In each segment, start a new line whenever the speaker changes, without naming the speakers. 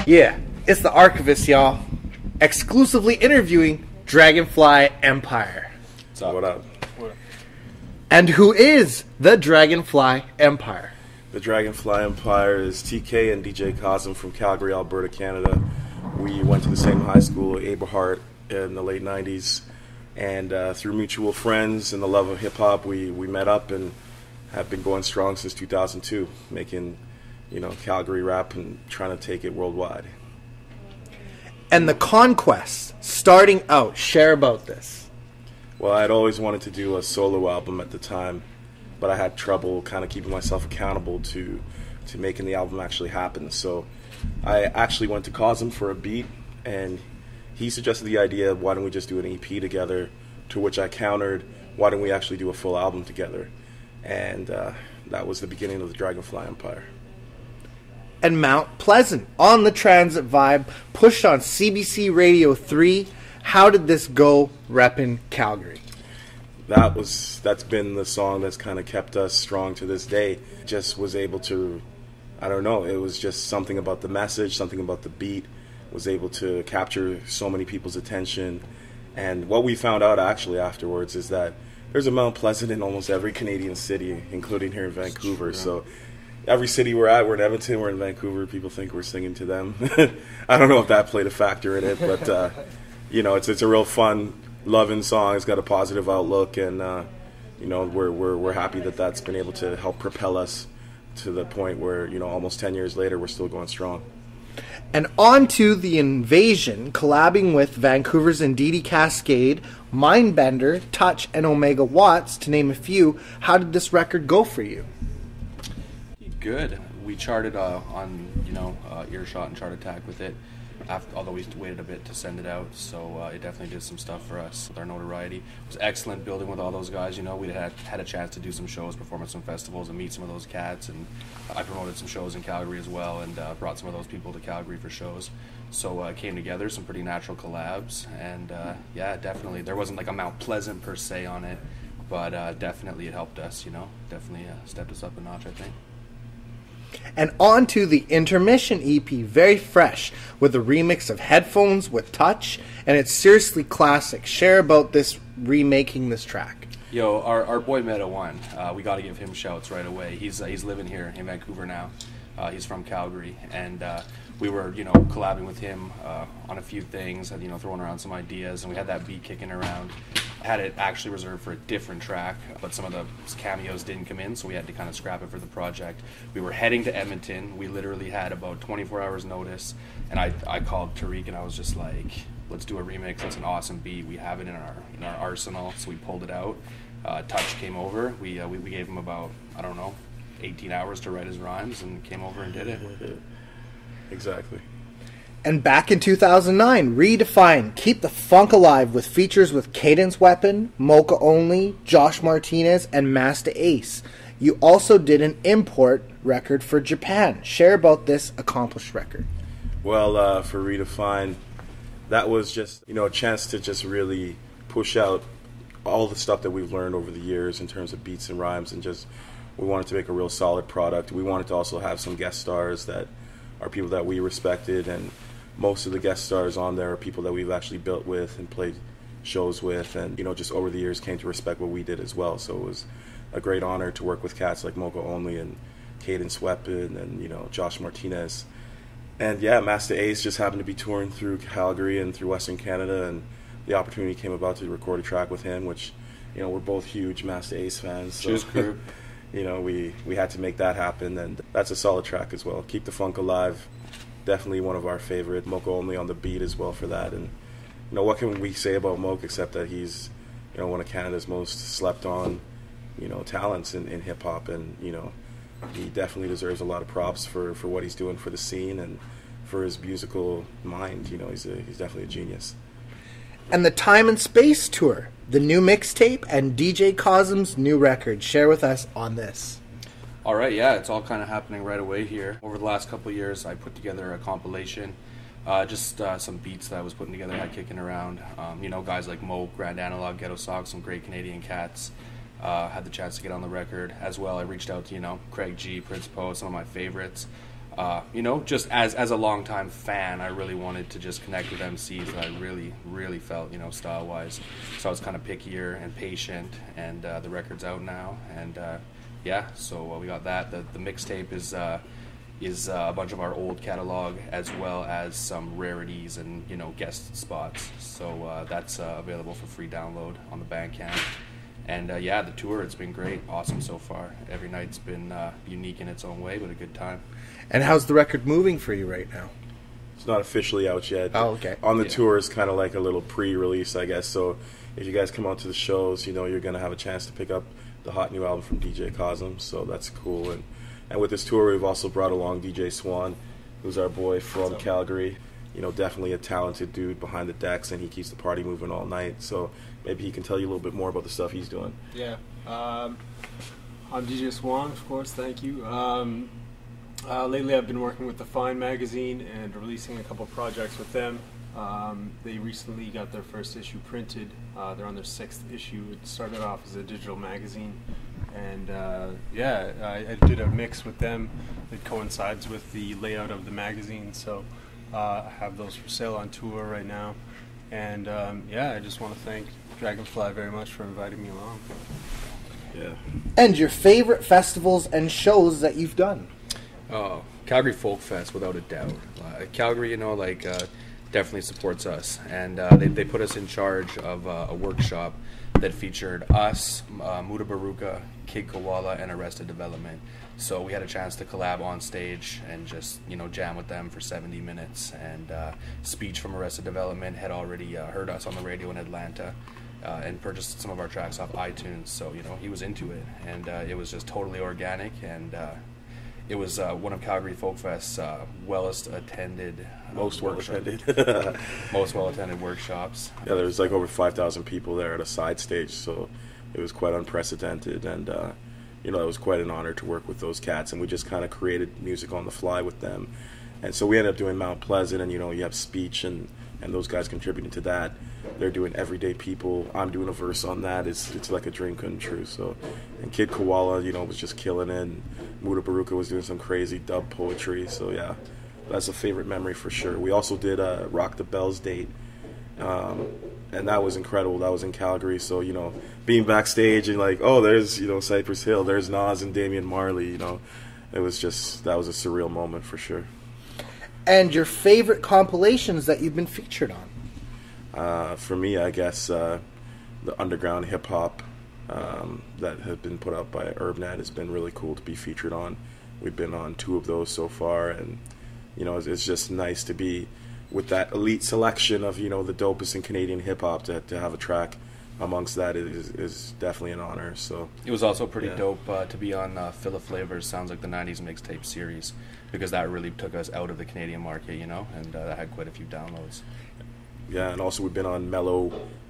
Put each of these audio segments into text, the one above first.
Yeah, it's the Archivest, y'all. Exclusively interviewing Dragonfly Empire.
What's up? What up?
And who is the Dragonfly Empire?
The Dragonfly Empire is TK and DJ Cosm from Calgary, Alberta, Canada. We went to the same high school, Aberhart, in the late 90s. And through mutual friends and the love of hip-hop, we met up and have been going strong since 2002, making, Calgary rap and trying to take it worldwide.
And the conquest, starting out, share about this.
Well, I'd always wanted to do a solo album at the time, but I had trouble kind of keeping myself accountable to making the album actually happen. So I actually went to Cosm for a beat, and he suggested the idea of why don't we just do an EP together, to which I countered, why don't we actually do a full album together? And that was the beginning of the Dragonfly Empire.
And Mount Pleasant, on the Transit Vibe, pushed on CBC Radio 3. How did this go reppin' Calgary?
That's been the song that's kind of kept us strong to this day. Just was able to, I don't know, it was just something about the message, something about the beat, was able to capture so many people's attention. And what we found out actually afterwards is that there's a Mount Pleasant in almost every Canadian city, including here in Vancouver. So every city we're at, we're in Edmonton, we're in Vancouver, people think we're singing to them. I don't know if that played a factor in it, but it's a real fun, loving song. It's got a positive outlook, and we're happy that that's been able to help propel us to the point where almost 10 years later we're still going strong.
And on to The Invasion, collabing with Vancouver's Ndidi Cascade, Mindbender, Touch, and Omega Watts, to name a few. How did this record go for you?
Good. We charted on Earshot and Chart Attack with it, although we waited a bit to send it out, so it definitely did some stuff for us with our notoriety. It was excellent building with all those guys. We had a chance to do some shows, perform at some festivals, and meet some of those cats, and I promoted some shows in Calgary as well, and brought some of those people to Calgary for shows. So it came together, some pretty natural collabs, and definitely there wasn't like a Mount Pleasant per se on it, but definitely it helped us. Definitely stepped us up a notch, I think.
And on to the Intermission EP, very fresh, with a remix of Headphones with Touch, and it's seriously classic. Share about this, remaking this track.
Yo, our boy Meta One, we got to give him shouts right away. He's living here in Vancouver now. He's from Calgary, and we were collabing with him on a few things, and throwing around some ideas, and we had that beat kicking around. Had it actually reserved for a different track, but some of the cameos didn't come in, so we had to kind of scrap it for the project. We were heading to Edmonton. We literally had about 24 hours notice, and I called Tariq and I was just like, let's do a remix. That's an awesome beat. We have it in our arsenal, so we pulled it out. Touch came over. We gave him about 18 hours to write his rhymes, and came over and did it.
Exactly.
And back in 2009, Redefine, Keep the Funk Alive, with features with Cadence Weapon, Mocha Only, Josh Martinez, and Master Ace. You also did an import record for Japan. Share about this accomplished record.
Well, for Redefine, that was just a chance to just really push out all the stuff that we've learned over the years in terms of beats and rhymes, and just we wanted to make a real solid product. We wanted to also have some guest stars that are people that we respected, and most of the guest stars on there are people that we've actually built with and played shows with, and just over the years came to respect what we did as well. So it was a great honor to work with cats like Mocha Only and Cadence Weapon and Josh Martinez. And Master Ace just happened to be touring through Calgary and through Western Canada, and the opportunity came about to record a track with him, which we're both huge Master Ace fans. So
crew.
we had to make that happen, and that's a solid track as well. Keep the Funk Alive, definitely one of our favorite. Mocha Only on the beat as well for that. And what can we say about Mocha except that he's one of Canada's most slept on talents in hip hop, and he definitely deserves a lot of props for what he's doing for the scene and for his musical mind. He's definitely a genius.
And the Time and Space Tour, the new mixtape, and DJ Cosm's new record. Share with us on this.
All right, it's all kind of happening right away here. Over the last couple of years, I put together a compilation, just some beats that I was putting together, had kicking around. Guys like Mo, Grand Analog, Ghetto Sock, some great Canadian cats. Had the chance to get on the record as well. I reached out to Craig G, Prince Poe, some of my favorites. you know, just as a longtime fan, I really wanted to just connect with MCs that I really felt, you know, style-wise. So I was kind of pickier and patient, and the record's out now, and yeah, so we got that. The mixtape is a bunch of our old catalog, as well as some rarities and, you know, guest spots. So that's available for free download on the Bandcamp. And yeah, the tour, it's been great, awesome so far. Every night's been unique in its own way, but a good time.
And how's the record moving for you right now?
It's not officially out yet.
Oh, okay.
On the tour is kind of like a little pre-release, I guess. So if you guys come out to the shows, you know, you're going to have a chance to pick up the hot new album from DJ Cosm. So that's cool. And with this tour, we've also brought along DJ Swan, who's our boy from Calgary. You know, definitely a talented dude behind the decks, and he keeps the party moving all night. So maybe he can tell you a little bit more about the stuff he's doing.
Yeah. I'm DJ Swan, of course, thank you. Lately I've been working with Redefine magazine and releasing a couple projects with them. They recently got their first issue printed. They're on their 6th issue. It started off as a digital magazine. And yeah, I did a mix with them that coincides with the layout of the magazine. So I have those for sale on tour right now. And yeah, I just want to thank Dragonfly very much for inviting me along.
Yeah.
And your favorite festivals and shows that you've done?
Oh, Calgary Folk Fest, without a doubt. Calgary, you know, like, definitely supports us. And they put us in charge of a workshop that featured us, Muda Baruka, Kid Koala, and Arrested Development. So we had a chance to collab on stage and just, you know, jam with them for 70 minutes. And Speech from Arrested Development had already heard us on the radio in Atlanta and purchased some of our tracks off iTunes. So, you know, he was into it. And it was just totally organic. And it was one of Calgary Folk Fest's most well-attended workshops.
Yeah, there was like over 5,000 people there at a side stage, so it was quite unprecedented, and you know, it was quite an honor to work with those cats, and we just kind of created music on the fly with them. And so we ended up doing Mount Pleasant, and you know, you have Speech and those guys contributing to that. They're doing Everyday People. I'm doing a verse on that. It's like a dream come true. So, and Kid Koala, you know, was just killing it. And Muda Baruka was doing some crazy dub poetry. So yeah, that's a favorite memory for sure. We also did Rock the Bells date, and that was incredible. That was in Calgary. So, you know, being backstage and like, oh, there's, you know, Cypress Hill, there's Nas and Damian Marley. You know, it was just, that was a surreal moment for sure.
And your favorite compilations that you've been featured on?
For me, I guess the underground hip-hop that have been put out by UrbNet has been really cool to be featured on. We've been on 2 of those so far, and you know, it's just nice to be with that elite selection of, you know, the dopest in Canadian hip-hop. To have a track amongst that is definitely an honor. So
it was also pretty dope to be on Phila Flavor's Sounds Like the 90s mixtape series, because that really took us out of the Canadian market, you know, and that had quite a few downloads.
Yeah, and also we've been on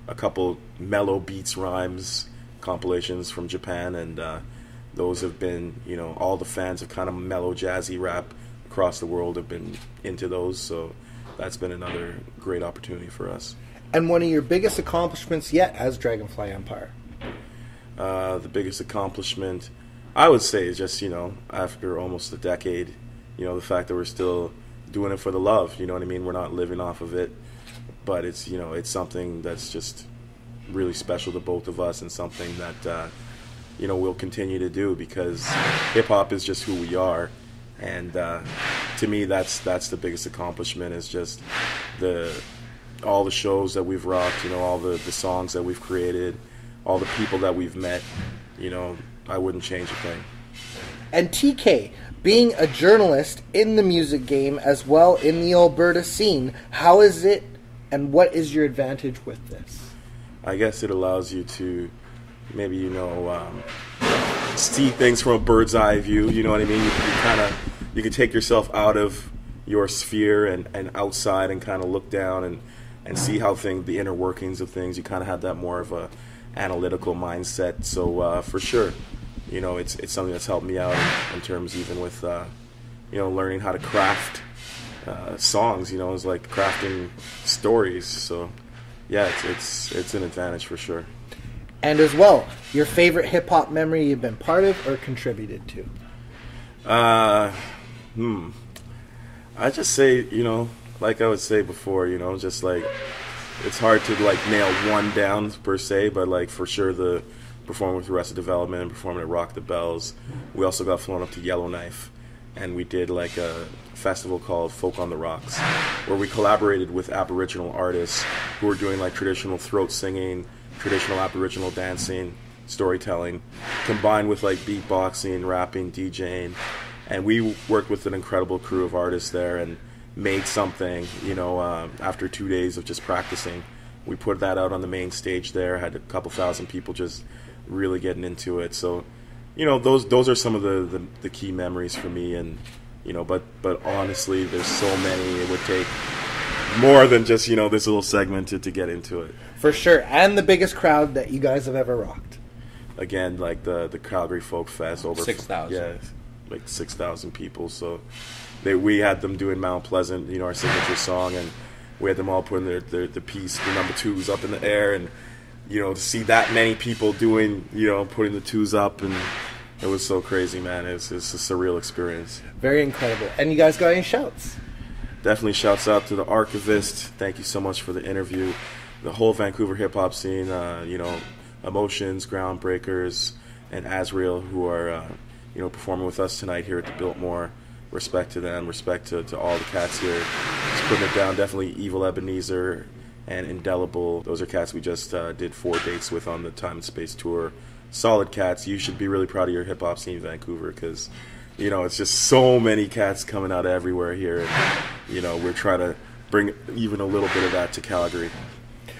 a couple mellow beats, rhymes compilations from Japan, and those have been, you know, all the fans of kind of mellow jazzy rap across the world have been into those, so that's been another great opportunity for us.
And one of your biggest accomplishments yet as Dragonfly Empire?
The biggest accomplishment, I would say, is just, you know, after almost a decade, you know, the fact that we're still doing it for the love, you know what I mean? We're not living off of it. But it's, you know, it's something that's just really special to both of us, and something that, you know, we'll continue to do, because hip-hop is just who we are. And to me, that's the biggest accomplishment, is just all the shows that we've rocked, you know, all the songs that we've created, all the people that we've met. You know, I wouldn't change a thing.
And TK, being a journalist in the music game as well in the Alberta scene, how is it, and what is your advantage with this?
I guess it allows you to maybe, you know, see things from a bird's eye view. You know what I mean? You can take yourself out of your sphere and outside and kind of look down and see how the inner workings of things. You kind of have that more of a analytical mindset. So for sure, you know, it's something that's helped me out in terms even with you know, learning how to craft songs. You know, it's like crafting stories. So yeah, it's an advantage for sure.
And as well, your favorite hip-hop memory you've been part of or contributed to?
I just say, you know, like I would say before, you know, just like it's hard to like nail one down per se, but like for sure the performing with Arrested Development and performing at Rock the Bells. We also got flown up to Yellowknife, and we did like a festival called Folk on the Rocks, where we collaborated with Aboriginal artists who were doing like traditional throat singing, traditional Aboriginal dancing, storytelling, combined with like beatboxing, rapping, DJing. And we worked with an incredible crew of artists there and made something, you know, after 2 days of just practicing. We put that out on the main stage there, had a couple thousand people just really getting into it. So, you know, those are some of the key memories for me. And, you know, but honestly, there's so many, it would take more than just, you know, this little segment to get into it.
For sure. And the biggest crowd that you guys have ever rocked.
Again, like the Calgary Folk Fest, over
6,000.
Yeah, like 6,000 people. So we had them doing Mount Pleasant, you know, our signature song, and we had them all putting their piece, the number twos up in the air, and, you know, to see that many people doing, you know, putting the twos up, and it was so crazy, man. It's a surreal experience.
Very incredible. And you guys got any shouts?
Definitely shouts out to the Archivest. Thank you so much for the interview. The whole Vancouver hip-hop scene, you know, Emotions, Groundbreakers, and Azrael, who are, you know, performing with us tonight here at the Biltmore. Respect to them, respect to all the cats here. Just putting it down, definitely Evil Ebenezer and Indelible. Those are cats we just did 4 dates with on the Time and Space tour. Solid cats. You should be really proud of your hip-hop scene in Vancouver, because, you know, it's just so many cats coming out everywhere here. And, you know, we're trying to bring even a little bit of that to Calgary.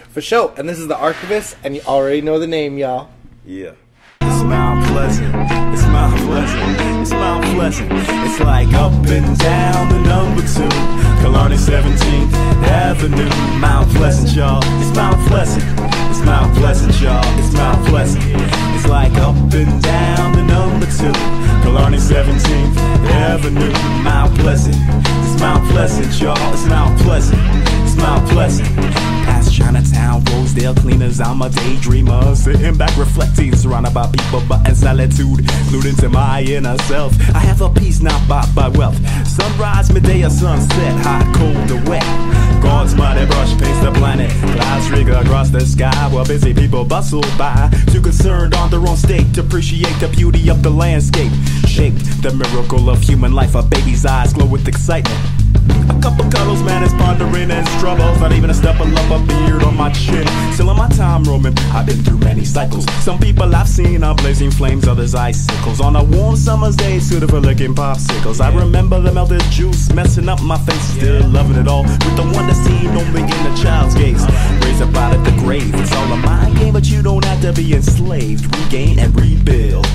For sure. And this is the Archivest, and you already know the name, y'all.
Yeah.
It's Mount Pleasant, it's Mount Pleasant, it's Mount Pleasant. It's like up and down the number 2, Killarney 17th Avenue. Mount Pleasant, y'all, it's Mount Pleasant, it's Mount Pleasant, y'all, it's Mount Pleasant. It's like up and down the number 2, Killarney 17th Avenue. Mount Pleasant, it's Mount Pleasant, y'all, it's Mount Pleasant, it's Mount Pleasant. Past Chinatown, Rosedale cleaners, I'm a daydreamer, sitting back reflecting, surrounded by people but in solitude, glued into my inner self. I have a peace not bought by wealth. Sunrise, midday, or sunset, hot, cold, or wet. God's mighty brush paints the planet, clouds rig across the sky while busy people bustle by, too concerned on their own state to appreciate the beauty of the landscape. Shaped the miracle of human life, a baby's eyes glow with excitement. A couple cuddles, man, is pondering his troubles. Not even a step of love, a beard on my chin. Still in my time roaming, I've been through many cycles. Some people I've seen are blazing flames, others icicles. On a warm summer's day, suited for licking popsicles. I remember the melted juice messing up my face. Still loving it all, with the one that's seen only in a child's gaze. Raised up out of the grave, it's all a mind game, but you don't have to be enslaved. Regain and rebuild.